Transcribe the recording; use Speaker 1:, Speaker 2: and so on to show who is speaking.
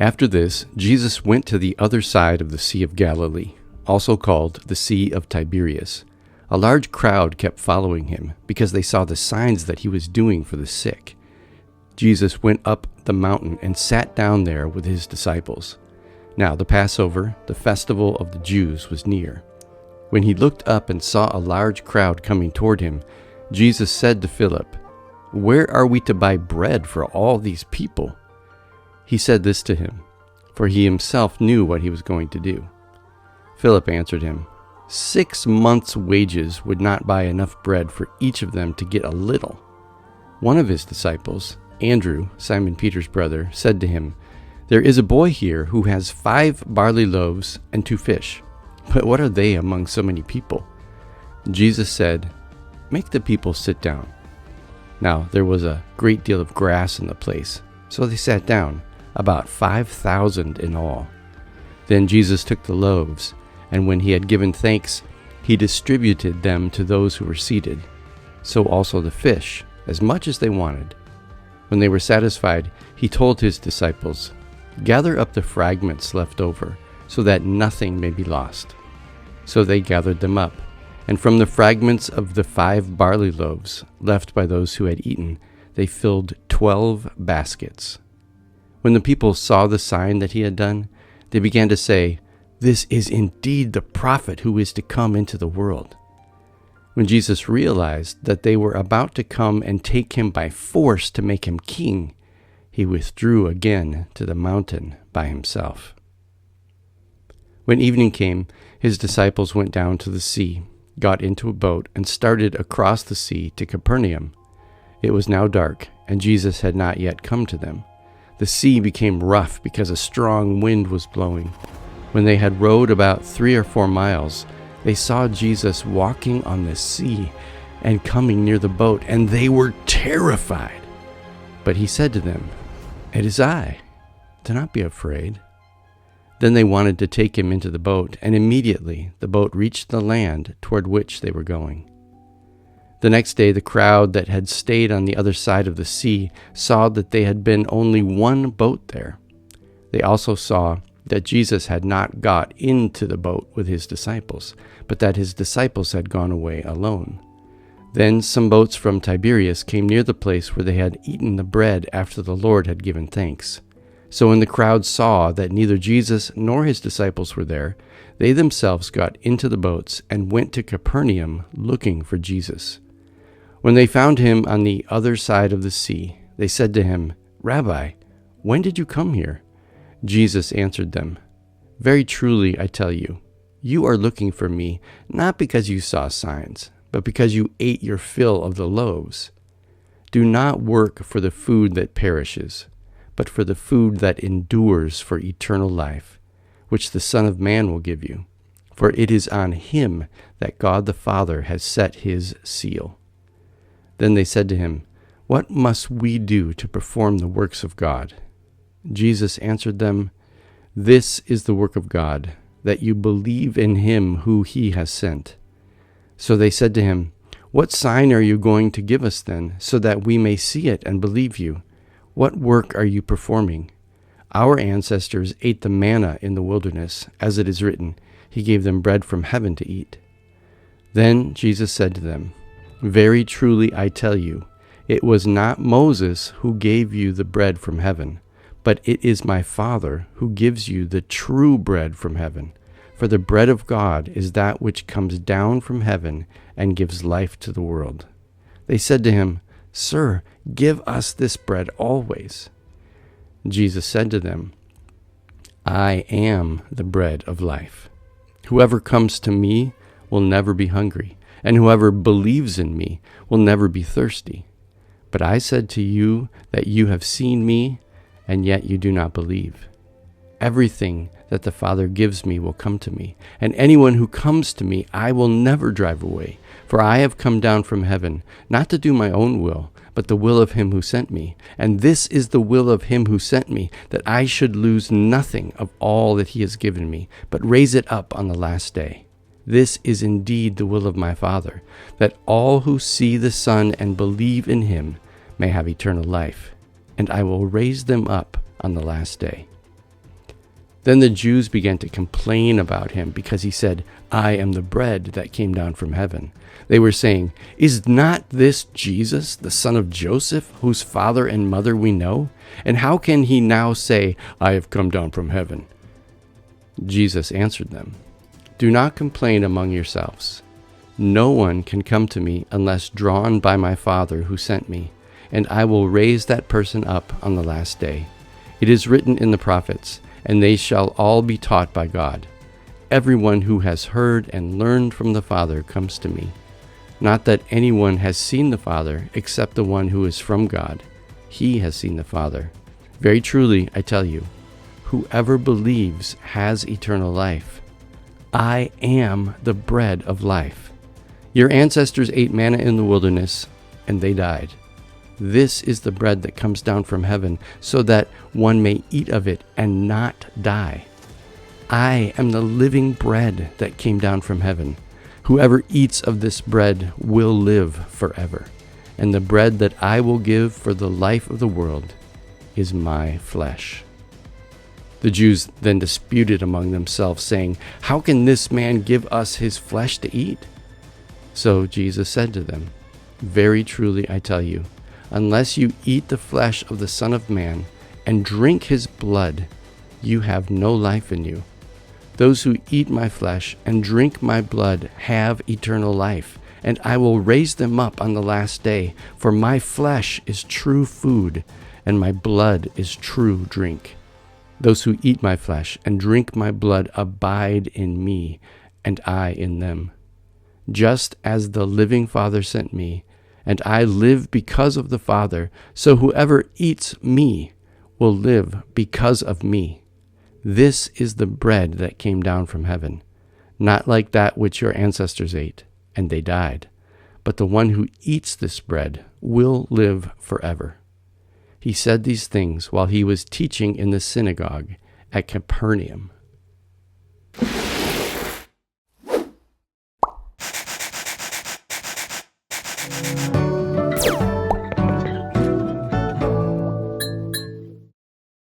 Speaker 1: After this, Jesus went to the other side of the Sea of Galilee, also called the Sea of Tiberias. A large crowd kept following him because they saw the signs that he was doing for the sick. Jesus went up the mountain and sat down there with his disciples. Now the Passover, the festival of the Jews, was near. When he looked up and saw a large crowd coming toward him, Jesus said to Philip, "Where are we to buy bread for all these people?" He said this to him, for he himself knew what he was going to do. Philip answered him, 6 months' wages would not buy enough bread for each of them to get a little. One of his disciples, Andrew, Simon Peter's brother, said to him, "There is a boy here who has 5 barley loaves and 2 fish. But what are they among so many people?" Jesus said, "Make the people sit down." Now there was a great deal of grass in the place, so they sat down, about 5,000 in all. Then Jesus took the loaves, and when he had given thanks, he distributed them to those who were seated. So also the fish, as much as they wanted. When they were satisfied, he told his disciples, "Gather up the fragments left over, so that nothing may be lost." So they gathered them up, and from the fragments of the 5 barley loaves left by those who had eaten, they filled 12 baskets. When the people saw the sign that he had done, they began to say, "This is indeed the prophet who is to come into the world." When Jesus realized that they were about to come and take him by force to make him king, he withdrew again to the mountain by himself. When evening came, his disciples went down to the sea, got into a boat, and started across the sea to Capernaum. It was now dark, and Jesus had not yet come to them. The sea became rough because a strong wind was blowing. When they had rowed about 3 or 4 miles, they saw Jesus walking on the sea and coming near the boat, and they were terrified. But he said to them, "It is I. Do not be afraid." Then they wanted to take him into the boat, and immediately the boat reached the land toward which they were going. The next day the crowd that had stayed on the other side of the sea saw that there had been only one boat there. They also saw that Jesus had not got into the boat with his disciples, but that his disciples had gone away alone. Then some boats from Tiberias came near the place where they had eaten the bread after the Lord had given thanks. So when the crowd saw that neither Jesus nor his disciples were there, they themselves got into the boats and went to Capernaum looking for Jesus. When they found him on the other side of the sea, they said to him, "Rabbi, when did you come here?" Jesus answered them, "Very truly I tell you, you are looking for me, not because you saw signs, but because you ate your fill of the loaves. Do not work for the food that perishes, but for the food that endures for eternal life, which the Son of Man will give you. For it is on him that God the Father has set his seal." Then they said to him, "What must we do to perform the works of God?" Jesus answered them, "This is the work of God, that you believe in him who he has sent." So they said to him, "What sign are you going to give us then, so that we may see it and believe you? What work are you performing? Our ancestors ate the manna in the wilderness, as it is written, 'He gave them bread from heaven to eat.'" Then Jesus said to them, "Very truly I tell you, it was not Moses who gave you the bread from heaven, but it is my Father who gives you the true bread from heaven. For the bread of God is that which comes down from heaven and gives life to the world." They said to him, "Sir, give us this bread always." Jesus said to them, "I am the bread of life. Whoever comes to me will never be hungry, and whoever believes in me will never be thirsty. But I said to you that you have seen me, and yet you do not believe. Everything that the Father gives me will come to me, and anyone who comes to me I will never drive away. For I have come down from heaven, not to do my own will, but the will of him who sent me. And this is the will of him who sent me, that I should lose nothing of all that he has given me, but raise it up on the last day. This is indeed the will of my Father, that all who see the Son and believe in him may have eternal life, and I will raise them up on the last day." Then the Jews began to complain about him because he said, "I am the bread that came down from heaven." They were saying, "Is not this Jesus, the son of Joseph, whose father and mother we know? And how can he now say, 'I have come down from heaven'?" Jesus answered them, "Do not complain among yourselves. No one can come to me unless drawn by my Father who sent me, and I will raise that person up on the last day. It is written in the prophets, and they shall all be taught by God. Everyone who has heard and learned from the Father comes to me. Not that anyone has seen the Father except the one who is from God. He has seen the Father. Very truly, I tell you, whoever believes has eternal life. I am the bread of life. Your ancestors ate manna in the wilderness, and they died. This is the bread that comes down from heaven, so that one may eat of it and not die. I am the living bread that came down from heaven. Whoever eats of this bread will live forever, and the bread that I will give for the life of the world is my flesh." The Jews then disputed among themselves, saying, "How can this man give us his flesh to eat?" So Jesus said to them, "Very truly I tell you, unless you eat the flesh of the Son of Man and drink his blood, you have no life in you. Those who eat my flesh and drink my blood have eternal life, and I will raise them up on the last day. For my flesh is true food, and my blood is true drink. Those who eat my flesh and drink my blood abide in me, and I in them. Just as the living Father sent me, and I live because of the Father, so whoever eats me will live because of me. This is the bread that came down from heaven, not like that which your ancestors ate, and they died. But the one who eats this bread will live forever." He said these things while he was teaching in the synagogue at Capernaum.